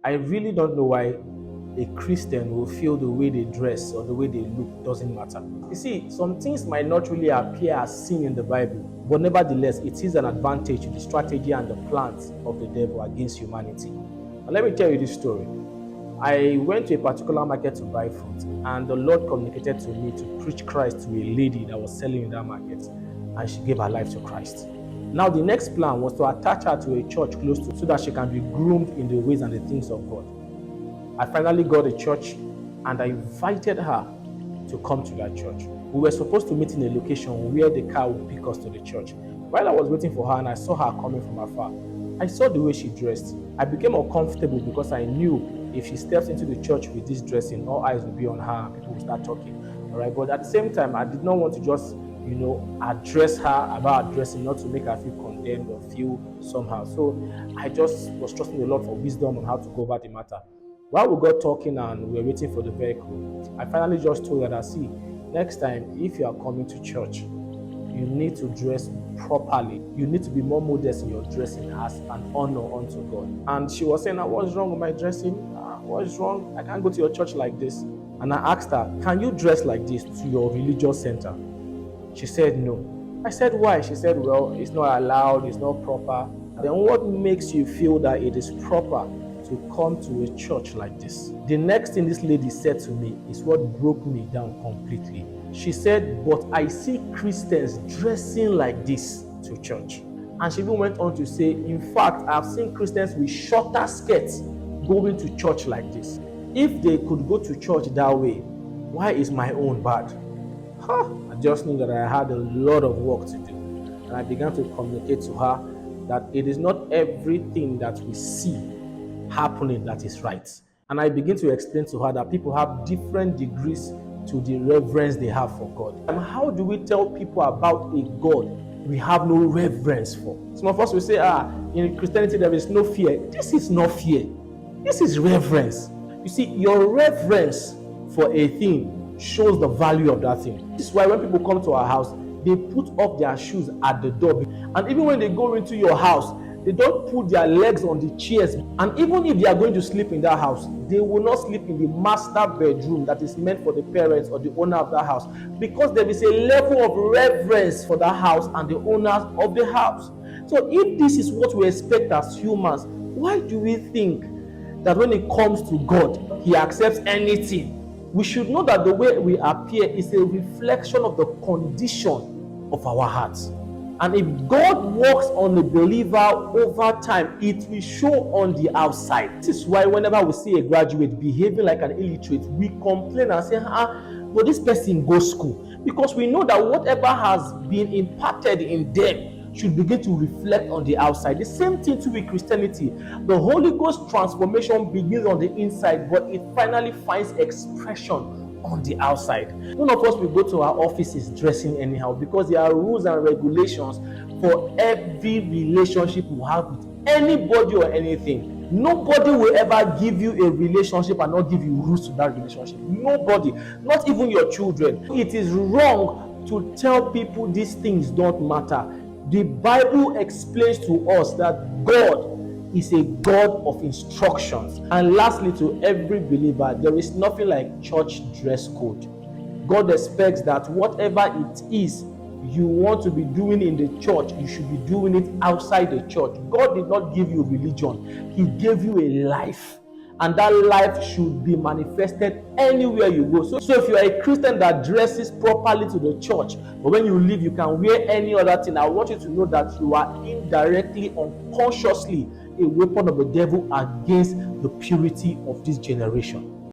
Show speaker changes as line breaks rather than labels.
I really don't know why a Christian will feel the way they dress or the way they look doesn't matter. You see, some things might not really appear as sin in the Bible, but nevertheless, it is an advantage to the strategy and the plans of the devil against humanity. And let me tell you this story. I went to a particular market to buy fruit, and the Lord communicated to me to preach Christ to a lady that was selling in that market, and she gave her life to Christ. Now, the next plan was to attach her to a church close to so that she can be groomed in the ways and the things of God. I finally got a church, and I invited her to come to that church. We were supposed to meet in a location where the car would pick us to the church. While I was waiting for her and I saw her coming from afar, I saw the way she dressed. I became uncomfortable because I knew if she steps into the church with this dressing, all eyes will be on her and people will start talking. All right, but at the same time, I did not want to just, address her about her dressing, not to make her feel condemned or feel somehow. So I just was trusting the Lord for wisdom on how to go about the matter. While we got talking and we were waiting for the vehicle, I finally just told her that, see, next time, if you are coming to church, you need to dress properly. You need to be more modest in your dressing as an honor unto God. And she was saying, what's wrong with my dressing? What's wrong? I can't go to your church like this. And I asked her, can you dress like this to your religious center? She said no. I said, why? She said, well, it's not allowed, it's not proper. Then what makes you feel that it is proper to come to a church like this? The next thing this lady said to me is what broke me down completely. She said, but I see Christians dressing like this to church. And she even went on to say, in fact, I've seen Christians with shorter skirts going to church like this. If they could go to church that way, why is my own bad? I just knew that I had a lot of work to do. And I began to communicate to her that it is not everything that we see happening that is right. And I begin to explain to her that people have different degrees to the reverence they have for God. And how do we tell people about a God we have no reverence for? Some of us will say, in Christianity there is no fear. This is not fear. This is reverence. You see, your reverence for a thing shows the value of that thing. This is why when people come to our house, they put up their shoes at the door. And even when they go into your house, they don't put their legs on the chairs. And even if they are going to sleep in that house, they will not sleep in the master bedroom that is meant for the parents or the owner of that house, because there is a level of reverence for that house and the owners of the house. So if this is what we expect as humans, why do we think that when it comes to God, He accepts anything? We should know that the way we appear is a reflection of the condition of our hearts. And if God works on a believer over time, it will show on the outside. This is why whenever we see a graduate behaving like an illiterate, we complain and say, but this person goes school. Because we know that whatever has been imparted in them should begin to reflect on the outside. The same thing too with Christianity. The Holy Ghost transformation begins on the inside, but it finally finds expression on the outside. None of us will go to our offices dressing anyhow, because there are rules and regulations for every relationship we have with anybody or anything. Nobody will ever give you a relationship and not give you rules to that relationship. Nobody, not even your children. It is wrong to tell people these things don't matter. The Bible explains to us that God is a God of instructions. And lastly, to every believer, there is nothing like church dress code. God expects that whatever it is you want to be doing in the church, you should be doing it outside the church. God did not give you religion. He gave you a life. And that life should be manifested anywhere you go. So if you are a Christian that dresses properly to the church, but when you leave, you can wear any other thing, I want you to know that you are indirectly, unconsciously, a weapon of the devil against the purity of this generation.